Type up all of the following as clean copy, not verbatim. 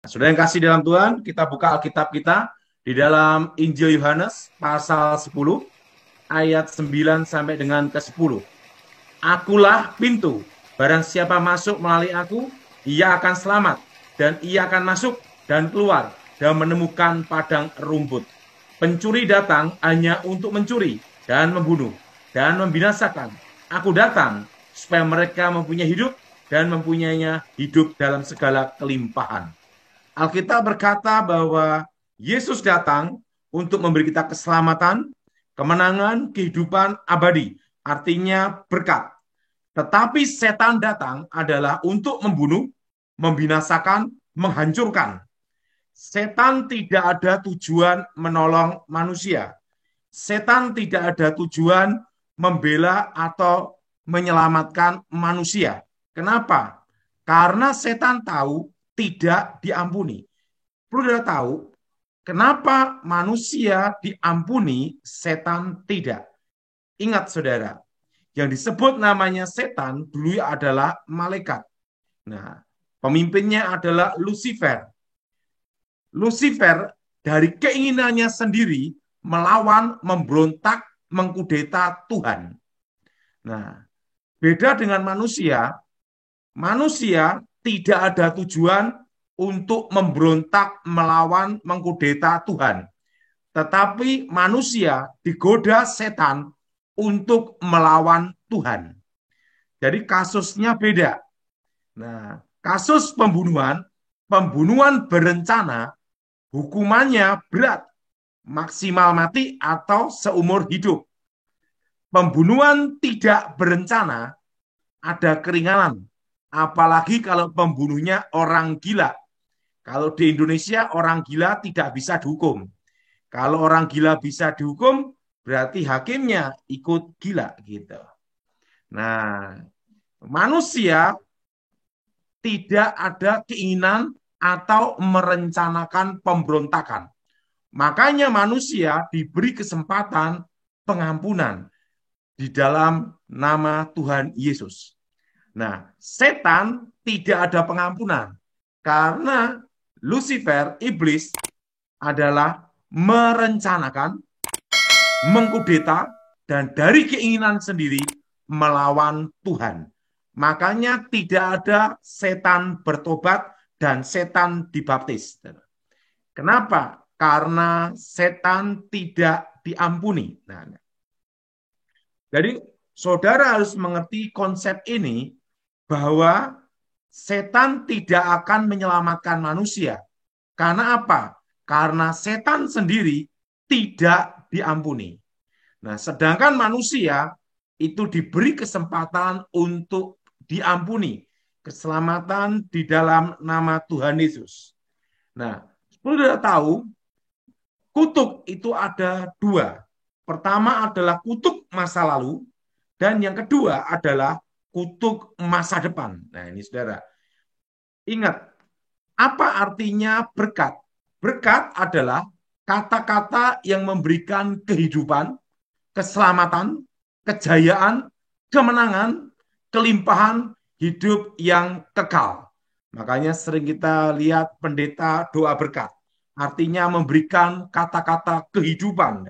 Sudah yang kasih dalam Tuhan, kita buka Alkitab kita di dalam Injil Yohanes pasal 10 ayat 9 sampai dengan ke-10. Akulah pintu, barang siapa masuk melalui aku, ia akan selamat, dan ia akan masuk dan keluar dan menemukan padang rumput. Pencuri datang hanya untuk mencuri dan membunuh dan membinasakan. Aku datang supaya mereka mempunyai hidup dan mempunyainya hidup dalam segala kelimpahan. Alkitab berkata bahwa Yesus datang untuk memberi kita keselamatan, kemenangan, kehidupan abadi, artinya berkat. Tetapi setan datang adalah untuk membunuh, membinasakan, menghancurkan. Setan tidak ada tujuan menolong manusia. Setan tidak ada tujuan membela atau menyelamatkan manusia. Kenapa? Karena setan tahu tidak diampuni. Perlu kita tahu, kenapa manusia diampuni, setan tidak. Ingat saudara, yang disebut namanya setan dulu adalah malaikat. Nah, pemimpinnya adalah Lucifer. Lucifer dari keinginannya sendiri melawan, memberontak, mengkudeta Tuhan. Nah, beda dengan manusia, manusia tidak ada tujuan untuk memberontak, melawan, mengkudeta Tuhan. Tetapi manusia digoda setan untuk melawan Tuhan. Jadi kasusnya beda. Nah, kasus pembunuhan, pembunuhan berencana, hukumannya berat, maksimal mati atau seumur hidup. Pembunuhan tidak berencana ada keringanan, apalagi kalau pembunuhnya orang gila. Kalau di Indonesia orang gila tidak bisa dihukum. Kalau orang gila bisa dihukum, berarti hakimnya ikut gila gitu. Nah, manusia tidak ada keinginan atau merencanakan pemberontakan. Makanya manusia diberi kesempatan pengampunan di dalam nama Tuhan Yesus. Nah, setan tidak ada pengampunan karena Lucifer, iblis, adalah merencanakan, mengkudeta, dan dari keinginan sendiri melawan Tuhan. Makanya tidak ada setan bertobat dan setan dibaptis. Kenapa? Karena setan tidak diampuni. Nah, jadi saudara harus mengerti konsep ini bahwa setan tidak akan menyelamatkan manusia. Karena apa? Karena setan sendiri tidak diampuni. Nah, sedangkan manusia itu diberi kesempatan untuk diampuni. Keselamatan di dalam nama Tuhan Yesus. Nah, sudah tahu, kutuk itu ada dua. Pertama adalah kutuk masa lalu, dan yang kedua adalah kutuk masa depan. Nah, ini saudara. Ingat, apa artinya berkat? Berkat adalah kata-kata yang memberikan kehidupan, keselamatan, kejayaan, kemenangan, kelimpahan, hidup yang kekal. Makanya sering kita lihat pendeta doa berkat. Artinya memberikan kata-kata kehidupan.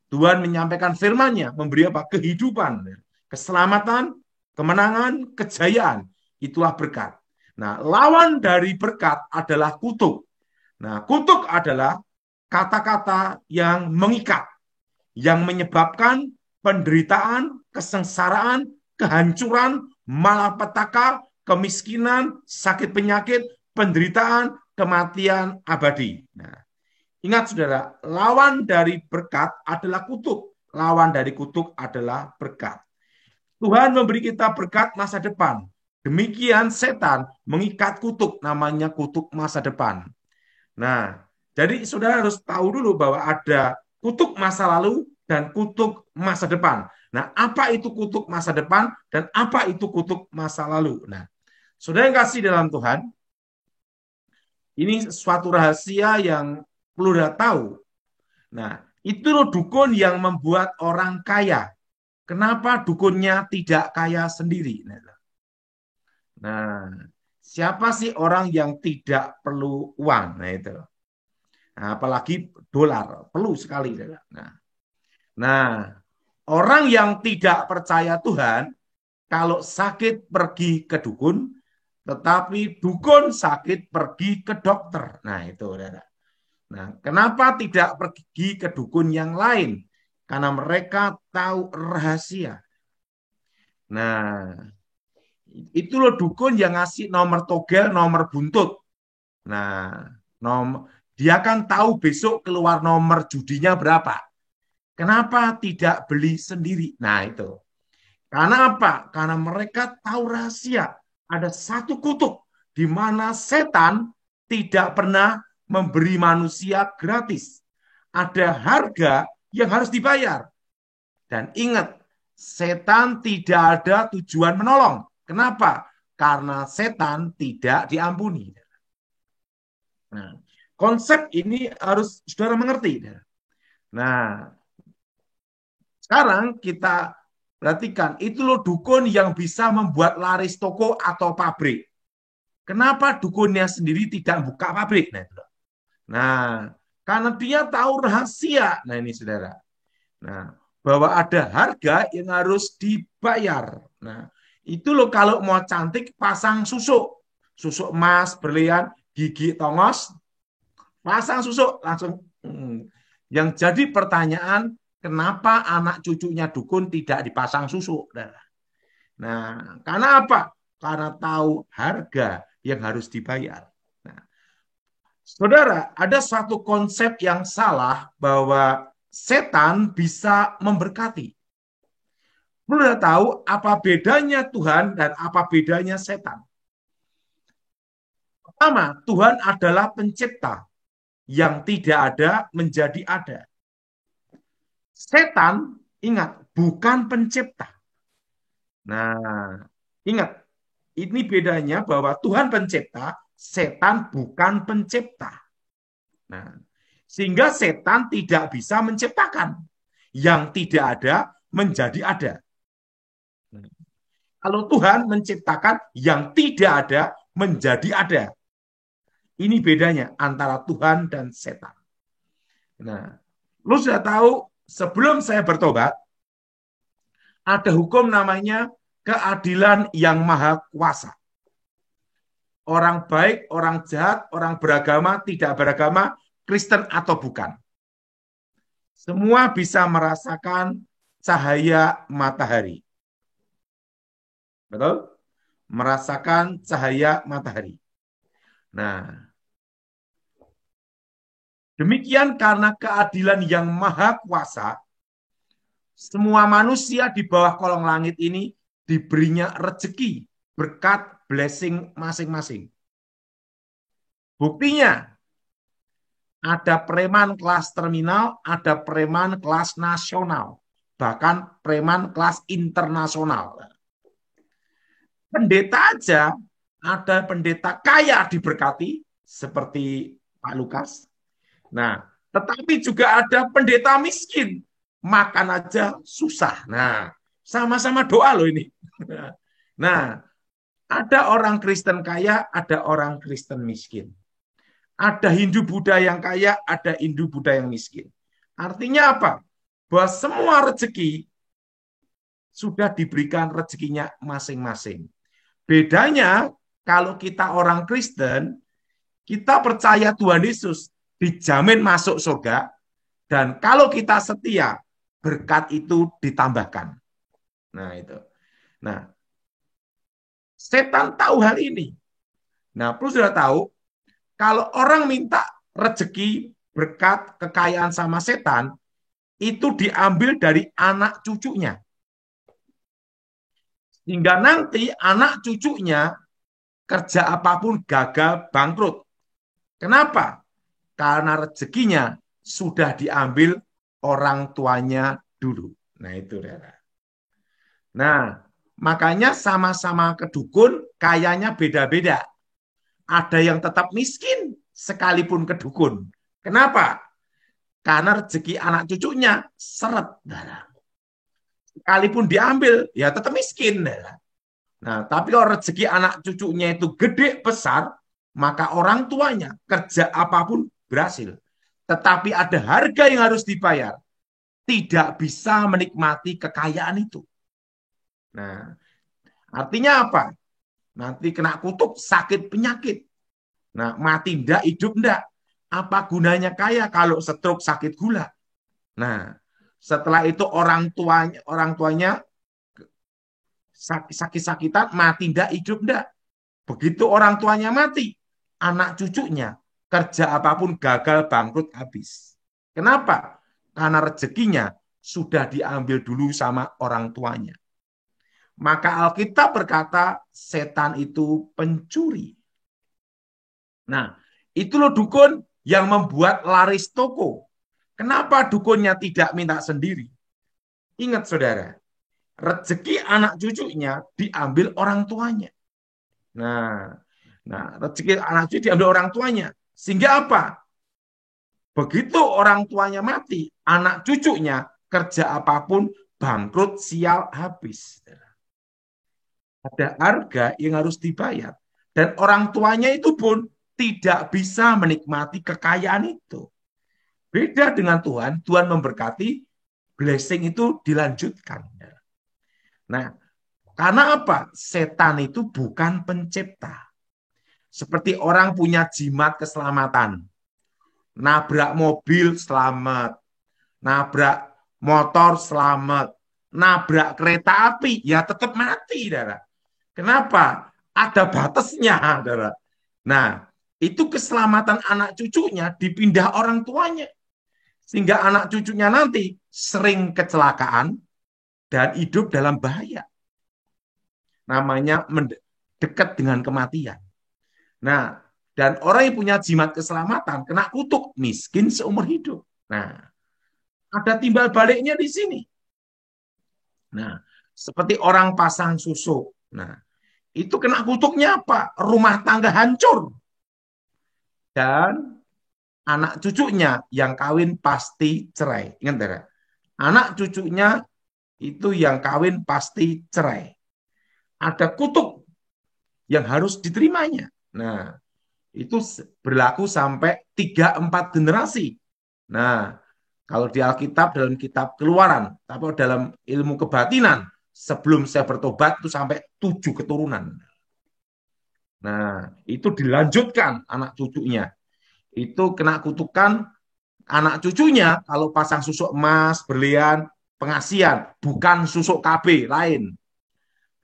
Tuhan menyampaikan firman-Nya, memberi apa? Kehidupan, keselamatan, kemenangan, kejayaan. Itulah berkat. Nah, lawan dari berkat adalah kutuk. Nah, kutuk adalah kata-kata yang mengikat, yang menyebabkan penderitaan, kesengsaraan, kehancuran, malapetaka, kemiskinan, sakit penyakit, penderitaan, kematian abadi. Nah, ingat saudara, lawan dari berkat adalah kutuk. Lawan dari kutuk adalah berkat. Tuhan memberi kita berkat masa depan. Demikian setan mengikat kutuk, namanya kutuk masa depan. Nah, jadi saudara harus tahu dulu bahwa ada kutuk masa lalu dan kutuk masa depan. Nah, apa itu kutuk masa depan dan apa itu kutuk masa lalu? Nah, saudara yang kasih dalam Tuhan, ini suatu rahasia yang perlu kita tahu. Nah, itu loh dukun yang membuat orang kaya. Kenapa dukunnya tidak kaya sendiri? Nah, Siapa sih orang yang tidak perlu uang? Nah itu. Nah, apalagi dolar, perlu sekali. Nah, orang yang tidak percaya Tuhan, kalau sakit pergi ke dukun, tetapi dukun sakit pergi ke dokter. Nah itu, saudara. Nah, kenapa tidak pergi ke dukun yang lain? Karena mereka tahu rahasia. Nah, itu loh dukun yang ngasih nomor togel, nomor buntut. Nah, dia kan tahu besok keluar nomor judinya berapa. Kenapa tidak beli sendiri? Nah, itu. Karena apa? Karena mereka tahu rahasia. Ada satu kutub di mana setan tidak pernah memberi manusia gratis. Ada harga yang harus dibayar. Dan ingat, setan tidak ada tujuan menolong. Kenapa? Karena setan tidak diampuni. Nah, konsep ini harus saudara mengerti. Nah, sekarang kita perhatikan, itu loh dukun yang bisa membuat laris toko atau pabrik. Kenapa dukunnya sendiri tidak buka pabrik? Nah, karena dia tahu rahasia. Nah, ini saudara. Nah, bahwa ada harga yang harus dibayar. Nah, itu loh kalau mau cantik pasang susuk. Susuk emas, berlian, gigi tongos, pasang susuk langsung. Yang jadi pertanyaan, kenapa anak cucunya dukun tidak dipasang susuk? Nah, karena apa? Karena tahu harga yang harus dibayar. Nah, saudara, ada satu konsep yang salah bahwa setan bisa memberkati. Sudah tahu apa bedanya Tuhan dan apa bedanya setan? Pertama, Tuhan adalah pencipta yang tidak ada menjadi ada. Setan, ingat, bukan pencipta. Nah, ingat, ini bedanya bahwa Tuhan pencipta, setan bukan pencipta. Nah, sehingga setan tidak bisa menciptakan yang tidak ada menjadi ada. Kalau Tuhan menciptakan yang tidak ada menjadi ada. Ini bedanya antara Tuhan dan setan. Nah, lu sudah tahu sebelum saya bertobat, ada hukum namanya keadilan yang maha kuasa. Orang baik, orang jahat, orang beragama, tidak beragama, Kristen atau bukan. Semua bisa merasakan cahaya matahari. Betul? Merasakan cahaya matahari. Nah, demikian karena keadilan yang maha kuasa, semua manusia di bawah kolong langit ini diberinya rezeki, berkat, blessing masing-masing. Buktinya, ada preman kelas terminal, ada preman kelas nasional, bahkan preman kelas internasional. Pendeta aja, ada pendeta kaya diberkati, seperti Pak Lukas. Nah, tetapi juga ada pendeta miskin, makan aja susah. Nah, sama-sama doa loh ini. Nah, ada orang Kristen kaya, ada orang Kristen miskin. Ada Hindu Buddha yang kaya, ada Hindu Buddha yang miskin. Artinya apa? Bahwa semua rezeki sudah diberikan rezekinya masing-masing. Bedanya kalau kita orang Kristen, kita percaya Tuhan Yesus dijamin masuk surga, dan kalau kita setia, berkat itu ditambahkan. Nah, itu. Nah, setan tahu hal ini. Nah, perlu sudah tahu, kalau orang minta rezeki, berkat, kekayaan sama setan, itu diambil dari anak cucunya. Hingga nanti anak cucunya kerja apapun gagal, bangkrut. Kenapa? Karena rezekinya sudah diambil orang tuanya dulu. Nah, itu. Nah, makanya sama-sama kedukun, kayanya beda-beda. Ada yang tetap miskin sekalipun kedukun. Kenapa? Karena rezeki anak cucunya seret. Sekalipun diambil, ya tetap miskin. Nah, tapi kalau rezeki anak cucunya itu gede besar, maka orang tuanya kerja apapun berhasil. Tetapi ada harga yang harus dibayar. Tidak bisa menikmati kekayaan itu. Nah, artinya apa? Nanti kena kutuk, sakit penyakit. Nah, mati ndak, hidup ndak. Apa gunanya kaya kalau stroke, sakit gula? Nah, setelah itu orang tuanya sakit-sakitan, mati ndak, hidup ndak. Begitu orang tuanya mati, anak cucunya kerja apapun gagal, bangkrut, habis. Kenapa? Karena rezekinya sudah diambil dulu sama orang tuanya. Maka Alkitab berkata setan itu pencuri. Nah, itu loh dukun yang membuat laris toko. Kenapa dukunnya tidak minta sendiri? Ingat saudara, rezeki anak cucunya diambil orang tuanya. Nah, rezeki anak cucu diambil orang tuanya. Sehingga apa? Begitu orang tuanya mati, anak cucunya kerja apapun bangkrut, sial, habis. Ada harga yang harus dibayar. Dan orang tuanya itu pun tidak bisa menikmati kekayaan itu. Beda dengan Tuhan, Tuhan memberkati, blessing itu dilanjutkan. Nah, karena apa? Setan itu bukan pencipta. Seperti orang punya jimat keselamatan. Nabrak mobil, selamat. Nabrak motor, selamat. Nabrak kereta api, ya tetap mati, saudara. Kenapa? Ada batasnya, saudara. Nah, itu keselamatan anak cucunya dipindah orang tuanya. Sehingga anak cucunya nanti sering kecelakaan dan hidup dalam bahaya. Namanya dekat dengan kematian. Nah, dan orang yang punya jimat keselamatan kena kutuk, miskin seumur hidup. Nah, ada timbal baliknya di sini. Nah, seperti orang pasang susuk. Nah, itu kena kutuknya apa? Rumah tangga hancur. Dan anak cucunya yang kawin pasti cerai. Ingat, ya? Anak cucunya itu yang kawin pasti cerai. Ada kutuk yang harus diterimanya. Nah, itu berlaku sampai 3-4 generasi. Nah, kalau di Alkitab dalam kitab Keluaran, tapi dalam ilmu kebatinan, sebelum saya bertobat itu sampai 7 keturunan. Nah, itu dilanjutkan anak cucunya. Itu kena kutukan anak cucunya kalau pasang susuk emas, berlian, pengasian, bukan susuk KB lain.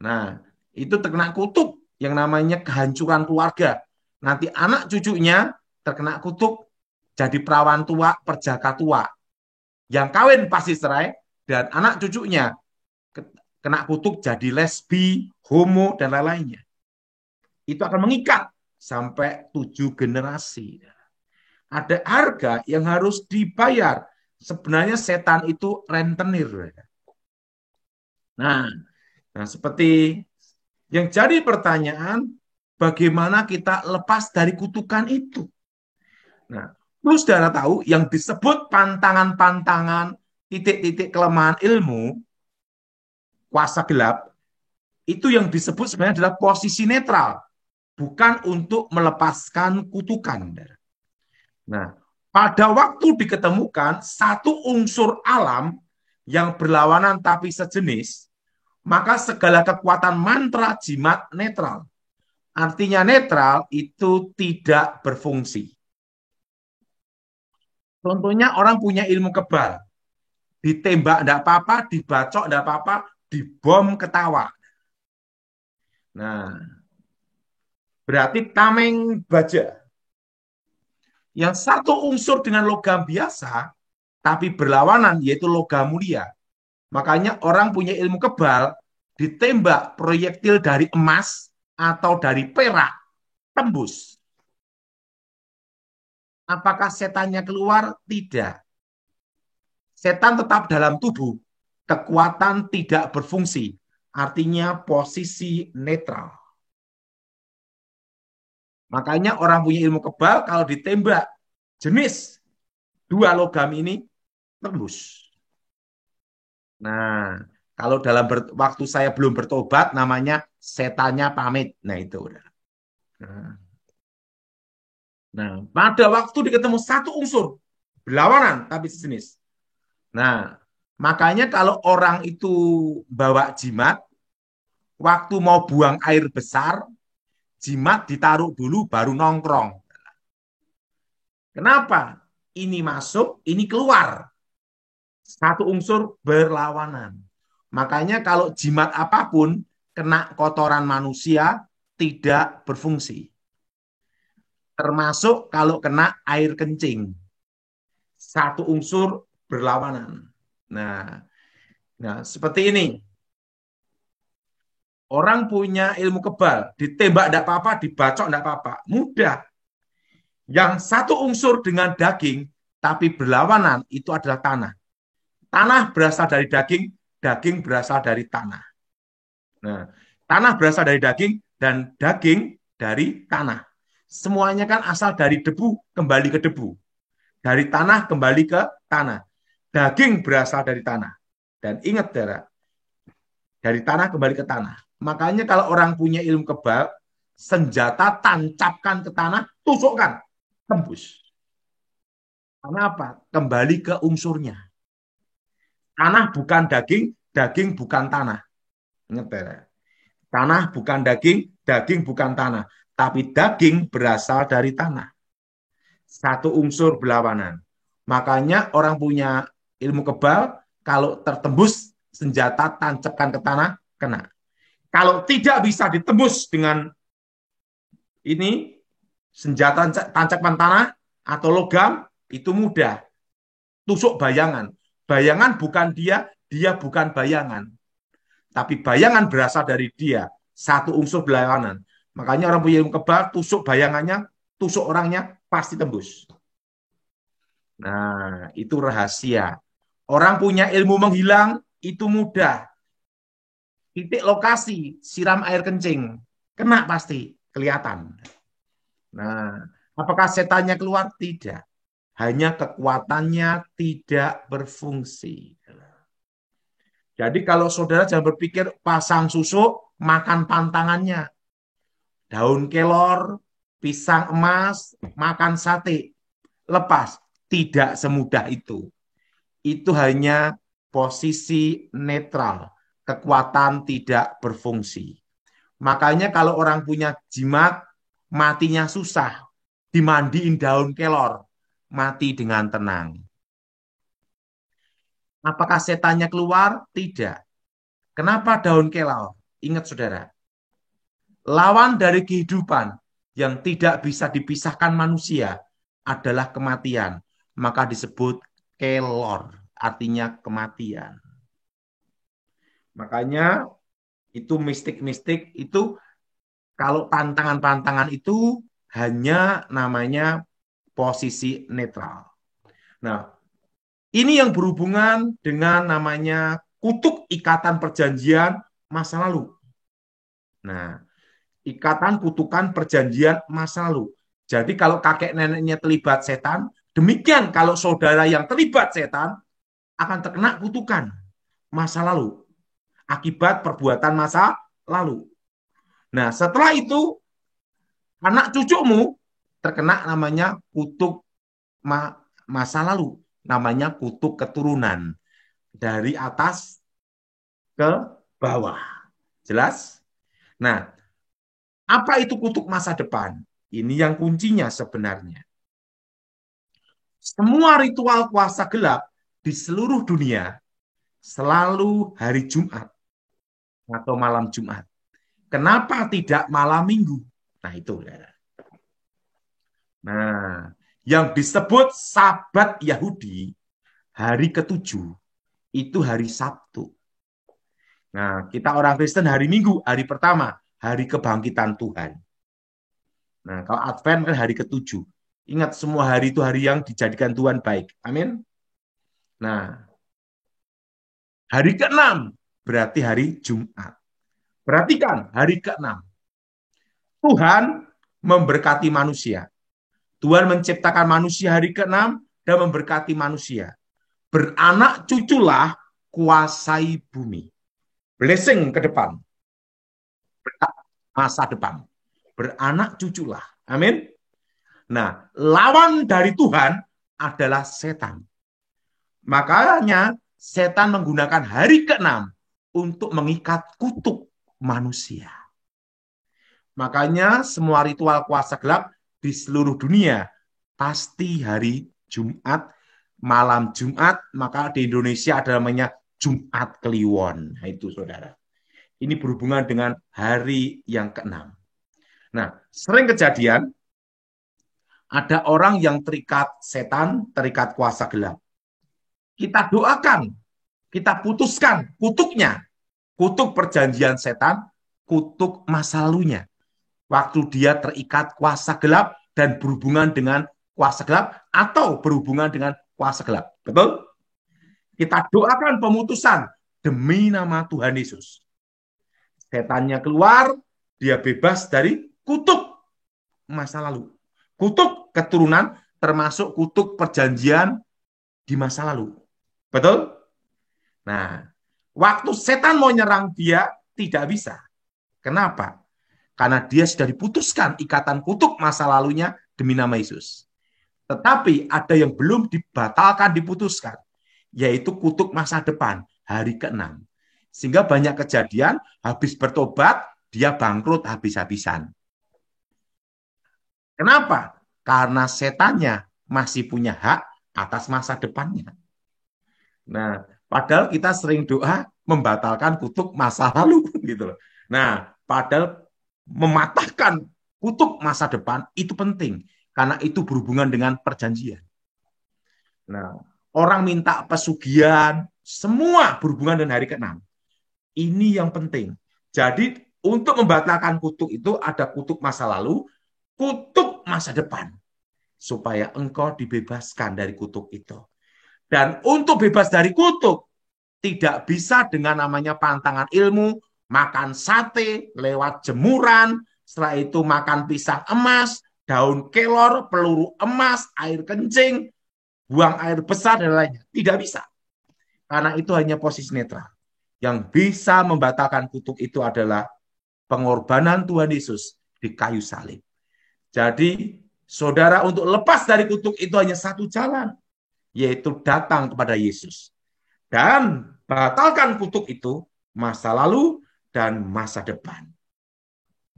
Nah, itu terkena kutuk yang namanya kehancuran keluarga. Nanti anak cucunya terkena kutuk jadi perawan tua, perjaka tua. Yang kawin pasti cerai, dan anak cucunya kena kutuk jadi lesbi, homo, dan lain-lainnya. Itu akan mengikat sampai 7 generasi. Ada harga yang harus dibayar. Sebenarnya setan itu rentenir. Nah, seperti yang jadi pertanyaan, bagaimana kita lepas dari kutukan itu? Nah, perlu saudara tahu yang disebut pantangan-pantangan, titik-titik kelemahan ilmu, kuasa gelap, itu yang disebut sebenarnya adalah posisi netral, bukan untuk melepaskan kutukan. Nah, pada waktu diketemukan satu unsur alam yang berlawanan tapi sejenis, maka segala kekuatan mantra jimat netral. Artinya netral itu tidak berfungsi. Contohnya orang punya ilmu kebal. Ditembak tidak apa-apa, dibacok tidak apa-apa, dibom ketawa. Nah, berarti tameng baja. Yang satu unsur dengan logam biasa, tapi berlawanan, yaitu logam mulia. Makanya orang punya ilmu kebal, ditembak proyektil dari emas atau dari perak, tembus. Apakah setannya keluar? Tidak. Setan tetap dalam tubuh, kekuatan tidak berfungsi, artinya posisi netral. Makanya orang punya ilmu kebal kalau ditembak jenis 2 logam ini tembus. Nah, Kalau dalam waktu saya belum bertobat, namanya setannya pamit. Nah, itu udah. Nah, pada waktu diketemu satu unsur, berlawanan tapi sejenis. Nah, makanya kalau orang itu bawa jimat, waktu mau buang air besar, jimat ditaruh dulu baru nongkrong. Kenapa? Ini masuk, ini keluar. Satu unsur berlawanan. Makanya kalau jimat apapun kena kotoran manusia tidak berfungsi. Termasuk kalau kena air kencing. Satu unsur berlawanan. Nah, seperti ini. Orang punya ilmu kebal, ditembak tidak apa-apa, dibacok tidak apa-apa. Mudah. Yang satu unsur dengan daging, tapi berlawanan, itu adalah tanah. Tanah berasal dari daging, daging berasal dari tanah. Nah, tanah berasal dari daging, dan daging dari tanah. Semuanya kan asal dari debu, kembali ke debu. Dari tanah, kembali ke tanah. Daging berasal dari tanah. Dan ingat, Dara, dari tanah kembali ke tanah. Makanya kalau orang punya ilmu kebal, senjata tancapkan ke tanah, tusukkan, tembus. Karena apa? Kembali ke unsurnya. Tanah bukan daging, daging bukan tanah. Ingat ya. Tanah bukan daging, daging bukan tanah. Tapi daging berasal dari tanah. Satu unsur berlawanan. Makanya orang punya ilmu kebal, kalau tertembus senjata tancapkan ke tanah, kena. Kalau tidak bisa ditembus dengan ini senjata tancapkan tanah atau logam, itu mudah. Tusuk bayangan. Bayangan bukan dia, dia bukan bayangan. Tapi bayangan berasal dari dia. Satu unsur berlawanan. Makanya orang punya ilmu kebal, tusuk bayangannya, tusuk orangnya, pasti tembus. Nah, itu rahasia. Orang punya ilmu menghilang, itu mudah. Titik lokasi, siram air kencing. Kena pasti, kelihatan. Nah, apakah setannya keluar? Tidak. Hanya kekuatannya tidak berfungsi. Jadi kalau saudara jangan berpikir pasang susuk, makan pantangannya. Daun kelor, pisang emas, makan sate. Lepas. Tidak semudah itu. Itu hanya posisi netral. Kekuatan tidak berfungsi. Makanya kalau orang punya jimat, matinya susah. Dimandiin daun kelor. Mati dengan tenang. Apakah setannya keluar? Tidak. Kenapa daun kelor? Ingat saudara, lawan dari kehidupan yang tidak bisa dipisahkan manusia adalah kematian. Maka disebut kelor, artinya kematian. Makanya itu mistik-mistik itu kalau pantangan-pantangan itu hanya namanya posisi netral. Nah, ini yang berhubungan dengan namanya kutuk ikatan perjanjian masa lalu. Nah, ikatan kutukan perjanjian masa lalu. Jadi kalau kakek neneknya terlibat setan, demikian kalau saudara yang terlibat setan akan terkena kutukan masa lalu akibat perbuatan masa lalu. Nah, setelah itu anak cucumu terkena namanya kutuk masa lalu, namanya kutuk keturunan dari atas ke bawah. Jelas? Nah, apa itu kutuk masa depan? Ini yang kuncinya sebenarnya. Semua ritual kuasa gelap di seluruh dunia selalu hari Jumat atau malam Jumat. Kenapa tidak malam Minggu? Nah, itu. Nah, yang disebut Sabat Yahudi, hari ketujuh, itu hari Sabtu. Nah, kita orang Kristen hari Minggu, hari pertama, hari kebangkitan Tuhan. Nah, kalau Advent kan hari ketujuh. Ingat semua hari itu hari yang dijadikan Tuhan baik. Amin. Nah, hari ke-6 berarti hari Jumat. Perhatikan, hari ke-6. Tuhan memberkati manusia. Tuhan menciptakan manusia hari ke-6 dan memberkati manusia. Beranak cuculah kuasai bumi. blessing ke depan, masa depan, beranak cuculah. Amin. Nah, lawan dari Tuhan adalah setan. Makanya setan menggunakan hari ke-6 untuk mengikat kutuk manusia. Makanya semua ritual kuasa gelap di seluruh dunia pasti hari Jumat, malam Jumat, maka di Indonesia ada namanya Jumat Kliwon. Nah, itu saudara. Ini berhubungan dengan hari yang ke-6. Nah, sering kejadian ada orang yang terikat setan, terikat kuasa gelap. Kita doakan, kita putuskan kutuknya, kutuk perjanjian setan, kutuk masa lalunya. Waktu dia terikat kuasa gelap dan berhubungan dengan kuasa gelap atau berhubungan dengan kuasa gelap. Betul? Kita doakan pemutusan demi nama Tuhan Yesus. Setannya keluar, dia bebas dari kutuk masa lalu. Kutuk keturunan termasuk kutuk perjanjian di masa lalu. Betul? Nah, waktu setan mau nyerang dia, tidak bisa. Kenapa? Karena dia sudah diputuskan ikatan kutuk masa lalunya demi nama Yesus. Tetapi ada yang belum dibatalkan, diputuskan, yaitu kutuk masa depan, hari ke-6. Sehingga banyak kejadian, habis bertobat, dia bangkrut habis-habisan. Kenapa? Karena setannya masih punya hak atas masa depannya. Nah, padahal kita sering doa membatalkan kutuk masa lalu gitu loh. Nah, padahal mematahkan kutuk masa depan itu penting karena itu berhubungan dengan perjanjian. Nah, orang minta pesugihan, semua berhubungan dengan hari ke-6. Ini yang penting. Jadi, untuk membatalkan kutuk itu ada kutuk masa lalu, kutuk masa depan. Supaya engkau dibebaskan dari kutuk itu. Dan untuk bebas dari kutuk, tidak bisa dengan namanya pantangan ilmu, makan sate, lewat jemuran, setelah itu makan pisang emas, daun kelor, peluru emas, air kencing, buang air besar, dan lainnya. Tidak bisa. Karena itu hanya posisi netral. Yang bisa membatalkan kutuk itu adalah pengorbanan Tuhan Yesus di kayu salib. Jadi, saudara, untuk lepas dari kutuk itu hanya satu jalan, yaitu datang kepada Yesus. Dan batalkan kutuk itu masa lalu dan masa depan.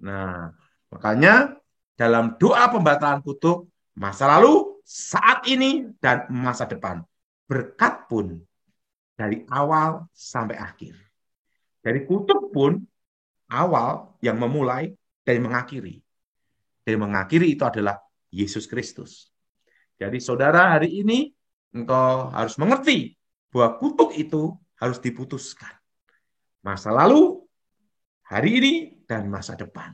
Nah, makanya dalam doa pembatalan kutuk masa lalu, saat ini, dan masa depan. Berkat pun dari awal sampai akhir. Dari kutuk pun awal yang memulai dan mengakhiri. Dan mengakhiri itu adalah Yesus Kristus. Jadi saudara, hari ini engkau harus mengerti bahwa kutuk itu harus diputuskan. Masa lalu, hari ini, dan masa depan.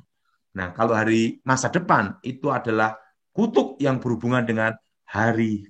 Nah, kalau hari masa depan itu adalah kutuk yang berhubungan dengan hari